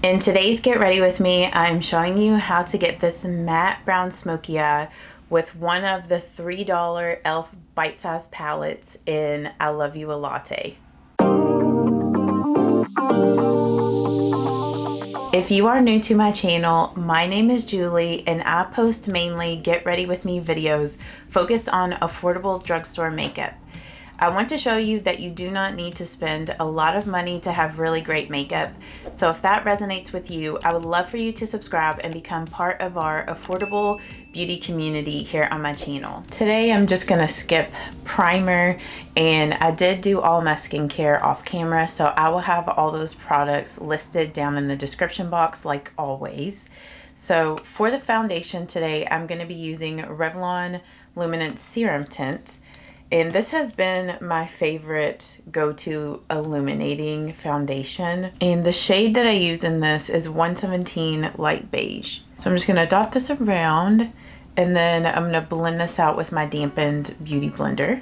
In today's Get Ready With Me, I'm showing you how to get this matte brown smoky eye with one of the $3 e.l.f. bite-sized palettes in I Love You a Latte. If you are new to my channel, my name is Julie and I post mainly Get Ready With Me videos focused on affordable drugstore makeup. I want to show you that you do not need to spend a lot of money to have really great makeup. So if that resonates with you, I would love for you to subscribe and become part of our affordable beauty community here on my channel. Today I'm just gonna skip primer, and I did do all my skincare off camera, so I will have all those products listed down in the description box like always. So for the foundation today, I'm gonna be using Revlon Luminance Serum Tint. And this has been my favorite go-to illuminating foundation. And the shade that I use in this is 117 Light Beige. So I'm just gonna dot this around, and then I'm gonna blend this out with my dampened beauty blender.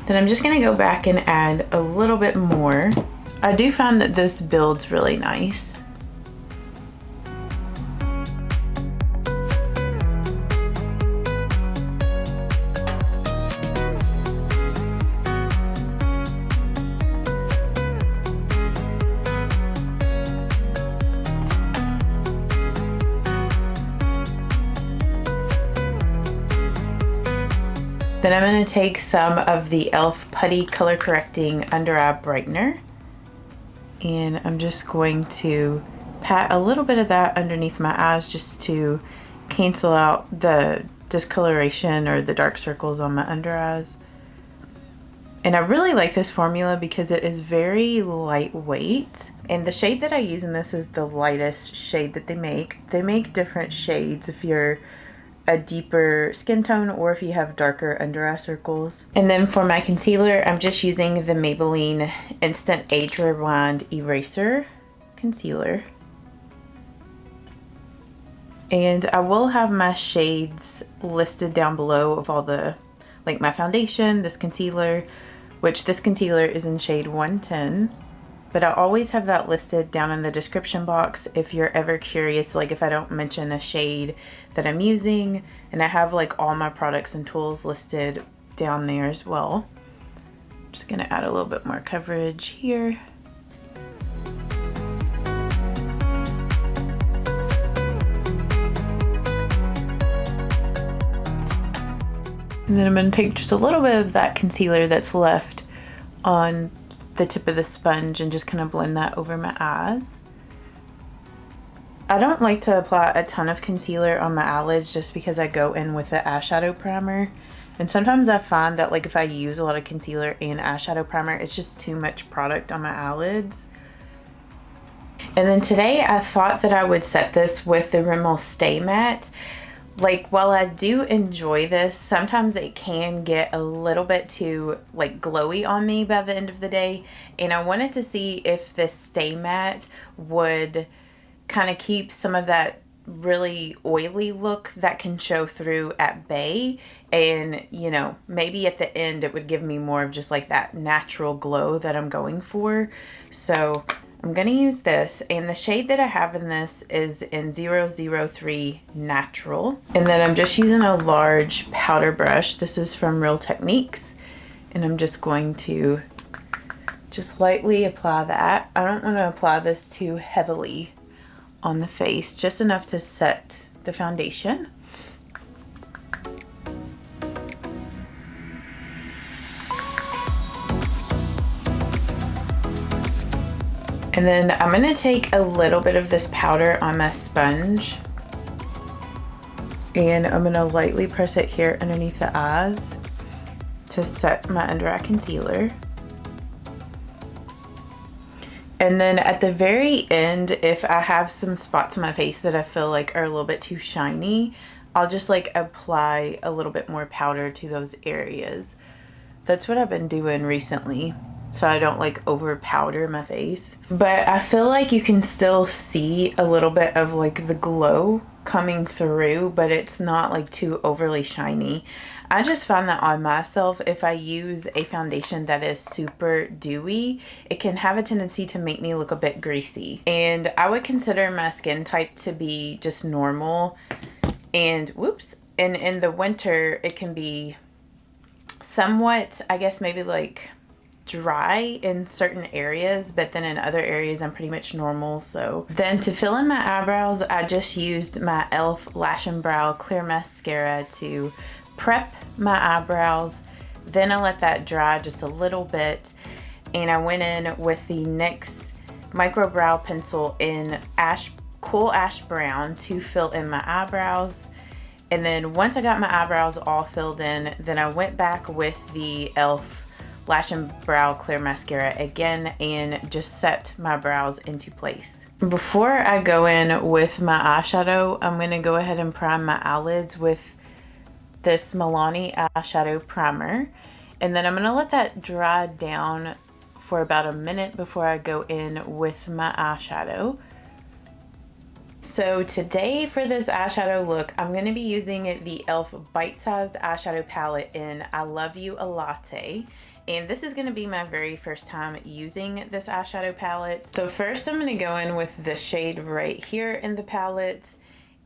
Then I'm just gonna go back and add a little bit more. I do find that this builds really nice. Then I'm going to take some of the e.l.f. Putty Color Correcting Under Eye Brightener, and I'm just going to pat a little bit of that underneath my eyes just to cancel out the discoloration or the dark circles on my under eyes. And I really like this formula because it is very lightweight, and the shade that I use in this is the lightest shade that they make. They make different shades if you're a deeper skin tone or if you have darker under eye circles. And then for my concealer, I'm just using the Maybelline Instant Age Rewind Eraser Concealer. And I will have my shades listed down below of all the, like my foundation, this concealer, which this concealer is in shade 110. But I always have that listed down in the description box if you're ever curious, like if I don't mention the shade that I'm using. And I have like all my products and tools listed down there as well. I'm just gonna add a little bit more coverage here. And then I'm gonna take just a little bit of that concealer that's left on the tip of the sponge and just kind of blend that over my eyes. I don't like to apply a ton of concealer on my eyelids just because I go in with the eyeshadow primer, and sometimes I find that like if I use a lot of concealer and eyeshadow primer, it's just too much product on my eyelids. And then today I thought that I would set this with the Rimmel Stay Matte. Like, while I do enjoy this, sometimes it can get a little bit too like glowy on me by the end of the day, and I wanted to see if this Stay Matte would kind of keep some of that really oily look that can show through at bay, and you know, maybe at the end it would give me more of just like that natural glow that I'm going for. So I'm gonna use this, and the shade that I have in this is in 003 Natural. And then I'm just using a large powder brush. This is from Real Techniques, and I'm just going to just lightly apply that. I don't want to apply this too heavily on the face, just enough to set the foundation. And then I'm going to take a little bit of this powder on my sponge, and I'm going to lightly press it here underneath the eyes to set my under eye concealer. And then at the very end, if I have some spots on my face that I feel like are a little bit too shiny, I'll just like apply a little bit more powder to those areas. That's what I've been doing recently, so I don't like over powder my face. But I feel like you can still see a little bit of like the glow coming through, but it's not like too overly shiny. I just found that on myself, if I use a foundation that is super dewy, it can have a tendency to make me look a bit greasy. And I would consider my skin type to be just normal. And whoops, and in the winter, it can be somewhat, I guess, maybe like dry in certain areas, but then in other areas I'm pretty much normal. So then to fill in my eyebrows, I just used my e.l.f. Lash and Brow Clear Mascara to prep my eyebrows. Then I let that dry just a little bit, and I went in with the NYX micro brow pencil in cool ash brown to fill in my eyebrows. And then once I got my eyebrows all filled in, then I went back with the e.l.f. Lash and Brow Clear Mascara again and just set my brows into place. Before I go in with my eyeshadow, I'm going to go ahead and prime my eyelids with this Milani eyeshadow primer. And then I'm going to let that dry down for about a minute before I go in with my eyeshadow. So today for this eyeshadow look, I'm going to be using the e.l.f. bite-sized eyeshadow palette in I Love You a Latte. And this is going to be my very first time using this eyeshadow palette. So first I'm going to go in with the shade right here in the palette.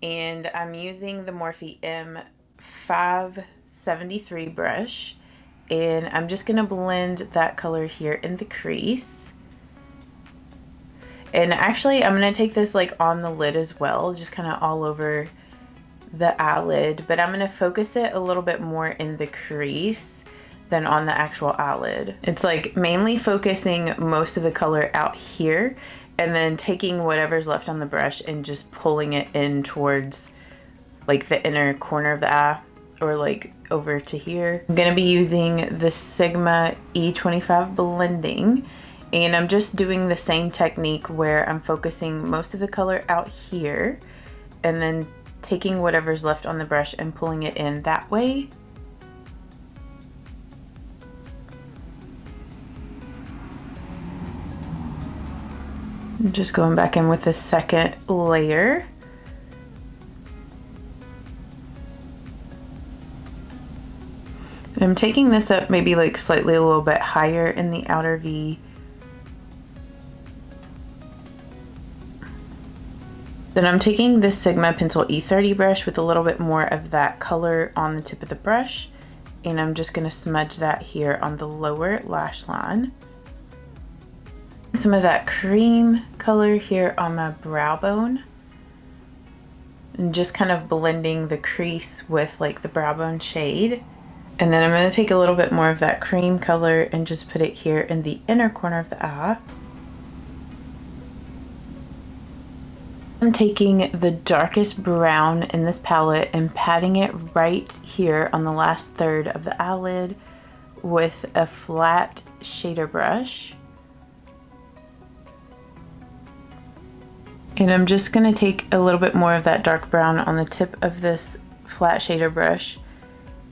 And I'm using the Morphe M573 brush. And I'm just going to blend that color here in the crease. And actually, I'm going to take this like on the lid as well, just kind of all over the eyelid. But I'm going to focus it a little bit more in the crease than on the actual eyelid. It's like mainly focusing most of the color out here and then taking whatever's left on the brush and just pulling it in towards like the inner corner of the eye or like over to here. I'm going to be using the Sigma E25 blending. And I'm just doing the same technique where I'm focusing most of the color out here and then taking whatever's left on the brush and pulling it in that way. I'm just going back in with the second layer. And I'm taking this up maybe like slightly a little bit higher in the outer V. Then I'm taking this Sigma Pencil E30 brush with a little bit more of that color on the tip of the brush, and I'm just going to smudge that here on the lower lash line. Some of that cream color here on my brow bone, and just kind of blending the crease with like the brow bone shade. And then I'm going to take a little bit more of that cream color and just put it here in the inner corner of the eye. I'm taking the darkest brown in this palette and patting it right here on the last third of the eyelid with a flat shader brush. And I'm just going to take a little bit more of that dark brown on the tip of this flat shader brush,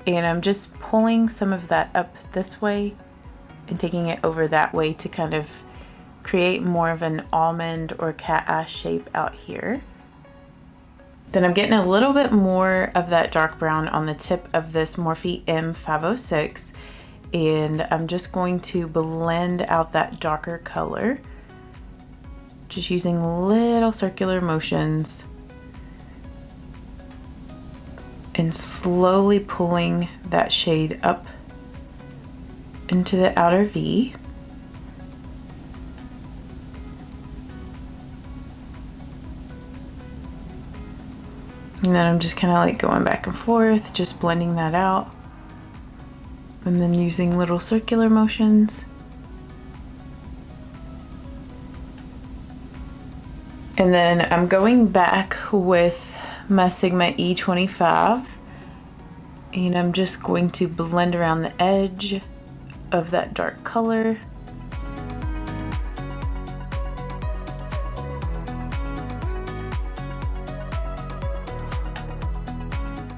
and I'm just pulling some of that up this way and taking it over that way to kind of create more of an almond or cat eye shape out here. Then I'm getting a little bit more of that dark brown on the tip of this Morphe M506, and I'm just going to blend out that darker color, just using little circular motions and slowly pulling that shade up into the outer V. And then I'm just kind of like going back and forth, just blending that out. And then using little circular motions. And then I'm going back with my Sigma E25. And I'm just going to blend around the edge of that dark color.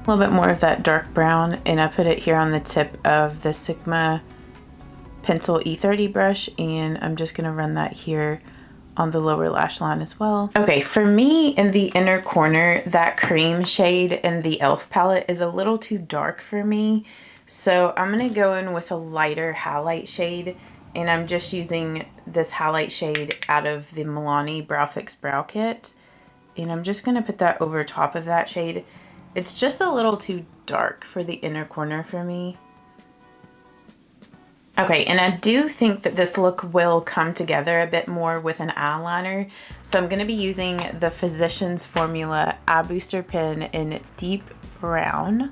A little bit more of that dark brown, and I put it here on the tip of the Sigma pencil E30 brush, and I'm just gonna run that here on the lower lash line as well. Okay, for me in the inner corner, that cream shade in the e.l.f. palette is a little too dark for me. So I'm gonna go in with a lighter highlight shade, and I'm just using this highlight shade out of the Milani Brow Fix Brow Kit. And I'm just gonna put that over top of that shade. It's just a little too dark for the inner corner for me. Okay, and I do think that this look will come together a bit more with an eyeliner. So I'm gonna be using the Physicians Formula Eye Booster Pen in Deep Brown.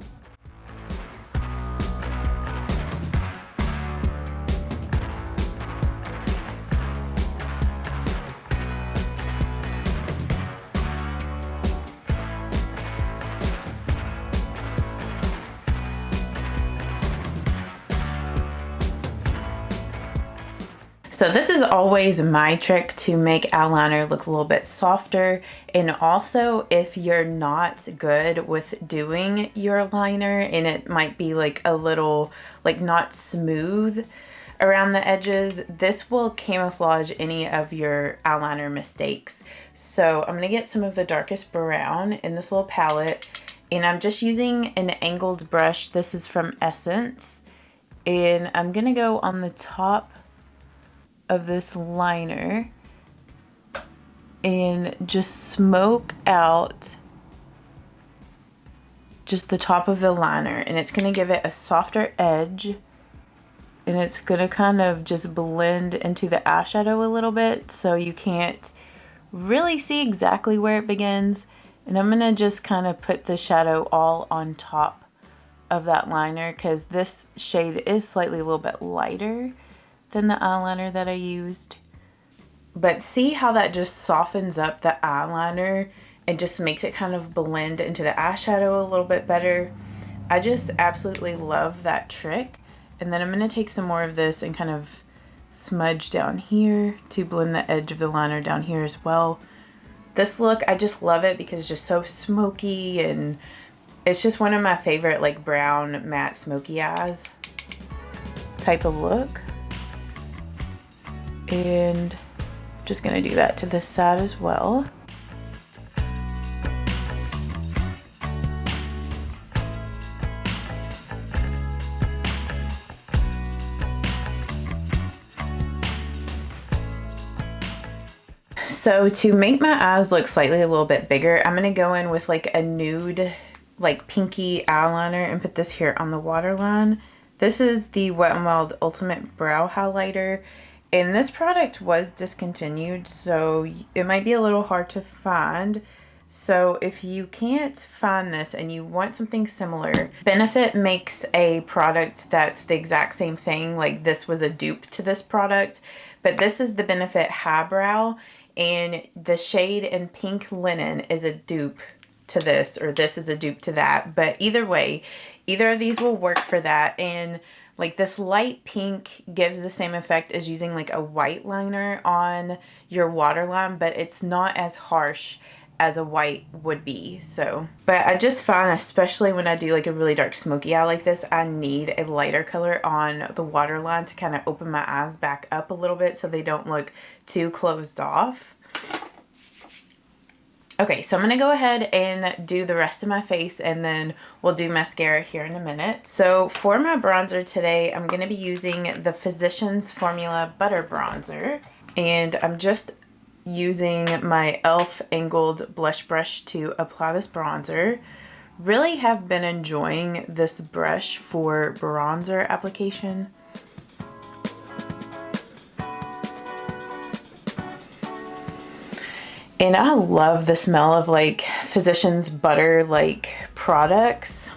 So this is always my trick to make eyeliner look a little bit softer. And also if you're not good with doing your liner and it might be like a little like not smooth around the edges, this will camouflage any of your eyeliner mistakes. So I'm gonna get some of the darkest brown in this little palette, and I'm just using an angled brush. This is from Essence, and I'm gonna go on the top of this liner and just smoke out just the top of the liner, and it's going to give it a softer edge, and it's going to kind of just blend into the eyeshadow a little bit so you can't really see exactly where it begins. And I'm going to just kind of put the shadow all on top of that liner because this shade is slightly a little bit lighter than the eyeliner that I used. But see how that just softens up the eyeliner and just makes it kind of blend into the eyeshadow a little bit better. I just absolutely love that trick. And then I'm gonna take some more of this and kind of smudge down here to blend the edge of the liner down here as well. This look, I just love it because it's just so smoky, and it's just one of my favorite like brown matte smoky eyes type of look. And just gonna do that to this side as well. So to make my eyes look slightly a little bit bigger, I'm gonna go in with like a nude, like pinky eyeliner and put this here on the waterline. This is the Wet n Wild Ultimate Brow Highlighter. And this product was discontinued, so it might be a little hard to find. So if you can't find this and you want something similar, Benefit makes a product that's the exact same thing. Like this was a dupe to this product, but this is the Benefit Highbrow, and the shade in Pink Linen is a dupe to this, or this is a dupe to that. But either way, either of these will work for that. And like this light pink gives the same effect as using like a white liner on your waterline, but it's not as harsh as a white would be. So, but I just find, especially when I do like a really dark smoky eye like this, I need a lighter color on the waterline to kind of open my eyes back up a little bit so they don't look too closed off. Okay, so I'm gonna go ahead and do the rest of my face, and then we'll do mascara here in a minute. So for my bronzer today, I'm gonna be using the Physicians Formula Butter Bronzer, and I'm just using my e.l.f. angled blush brush to apply this bronzer. Really have been enjoying this brush for bronzer application. And I love the smell of like Physicians butter like products.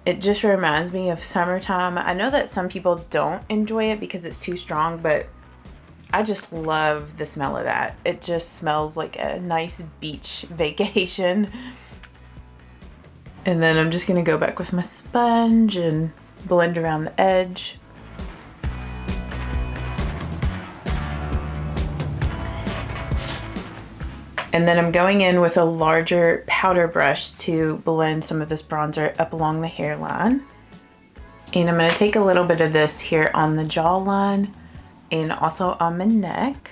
It just reminds me of summertime. I know that some people don't enjoy it because it's too strong, but I just love the smell of that. It just smells like a nice beach vacation. And then I'm just gonna go back with my sponge and blend around the edge. And then I'm going in with a larger powder brush to blend some of this bronzer up along the hairline. And I'm gonna take a little bit of this here on the jawline and also on my neck.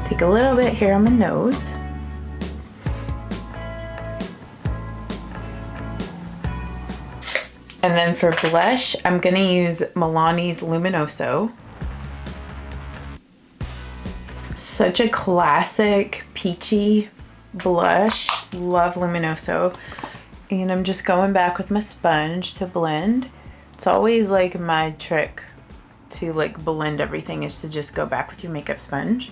Take a little bit here on my nose. And then for blush, I'm gonna use Milani's Luminoso. Such a classic peachy blush. Love Luminoso. And I'm just going back with my sponge to blend. It's always like my trick to like blend everything is to just go back with your makeup sponge.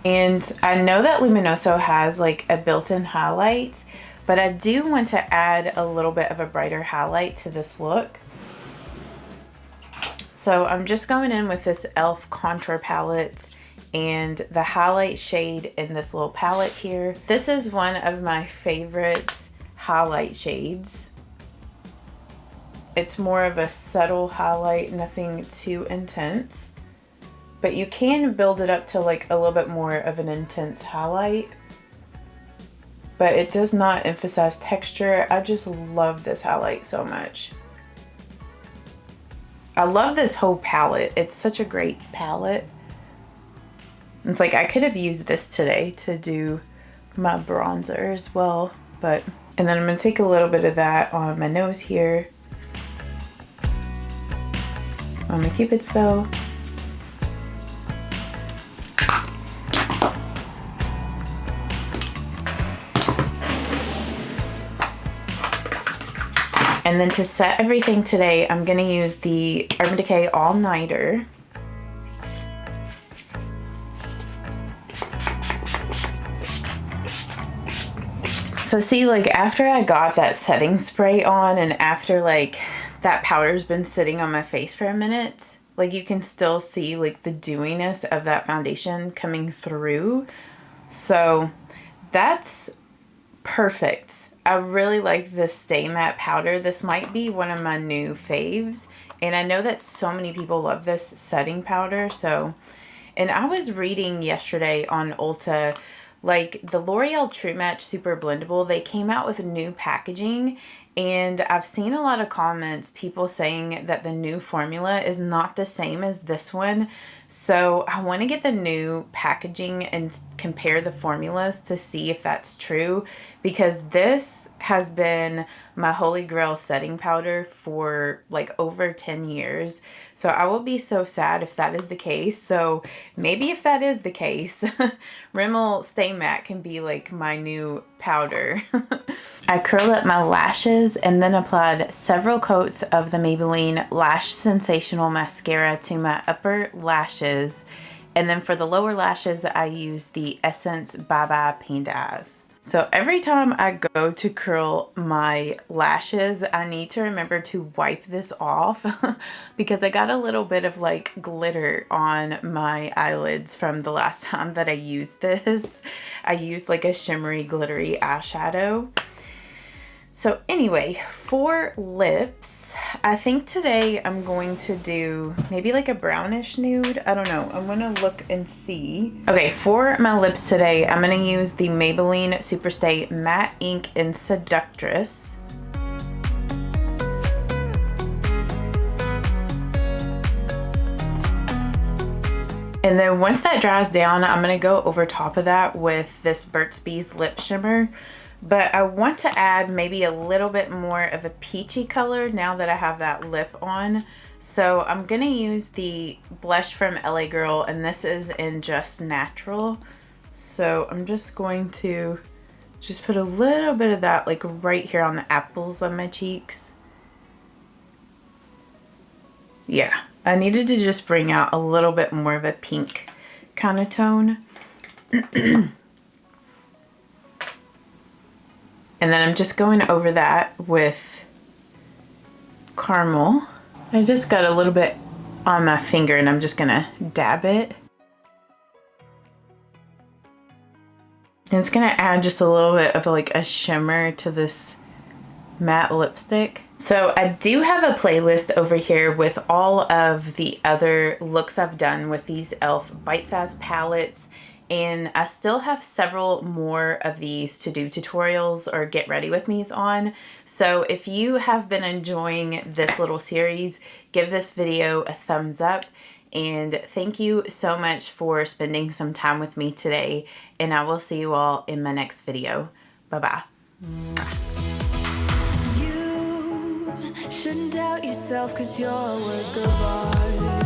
And I know that Luminoso has like a built-in highlight, but I do want to add a little bit of a brighter highlight to this look. So I'm just going in with this e.l.f. contour palette and the highlight shade in this little palette here. This is one of my favorite highlight shades. It's more of a subtle highlight, nothing too intense. But you can build it up to like a little bit more of an intense highlight. But it does not emphasize texture. I just love this highlight so much. I love this whole palette. It's such a great palette. It's like I could have used this today to do my bronzer as well. And then I'm going to take a little bit of that on my nose here. On my Cupid's bow. And then to set everything today, I'm gonna use the Urban Decay All Nighter. So see, like after I got that setting spray on and after like that powder's been sitting on my face for a minute, like you can still see like the dewiness of that foundation coming through. So that's perfect. I really like this Stay Matte powder. This might be one of my new faves. And I know that so many people love this setting powder. And I was reading yesterday on Ulta, like the L'Oreal True Match Super Blendable, they came out with new packaging. And I've seen a lot of comments, people saying that the new formula is not the same as this one. So I want to get the new packaging and compare the formulas to see if that's true, because this has been my holy grail setting powder for like over 10 years. So I will be so sad if that is the case. So maybe if that is the case, Rimmel Stay Matte can be like my new powder. I curled up my lashes and then applied several coats of the Maybelline Lash Sensational Mascara to my upper lashes. And then for the lower lashes, I used the Essence Bye Bye Painted Eyes. So every time I go to curl my lashes, I need to remember to wipe this off because I got a little bit of like glitter on my eyelids from the last time that I used this. I used like a shimmery glittery eyeshadow. So anyway, for lips, I think today I'm going to do maybe like a brownish nude. I don't know. I'm going to look and see. Okay, for my lips today, I'm going to use the Maybelline Superstay Matte Ink in Seductress. And then once that dries down, I'm going to go over top of that with this Burt's Bees Lip Shimmer. But I want to add maybe a little bit more of a peachy color now that I have that lip on. So I'm going to use the blush from LA Girl, and this is in Just Natural. So I'm just going to just put a little bit of that like right here on the apples of my cheeks. Yeah, I needed to just bring out a little bit more of a pink kind of tone. And then I'm just going over that with caramel. I just got a little bit on my finger and I'm just gonna dab it. And it's gonna add just a little bit of like a shimmer to this matte lipstick. So I do have a playlist over here with all of the other looks I've done with these e.l.f. bite-sized palettes, and I still have several more of these to do tutorials or get ready with me's on. So if you have been enjoying this little series, give this video a thumbs up, and thank you so much for spending some time with me today, and I will see you all in my next video. Bye-bye. Shouldn't doubt yourself, 'cause you're a work of art.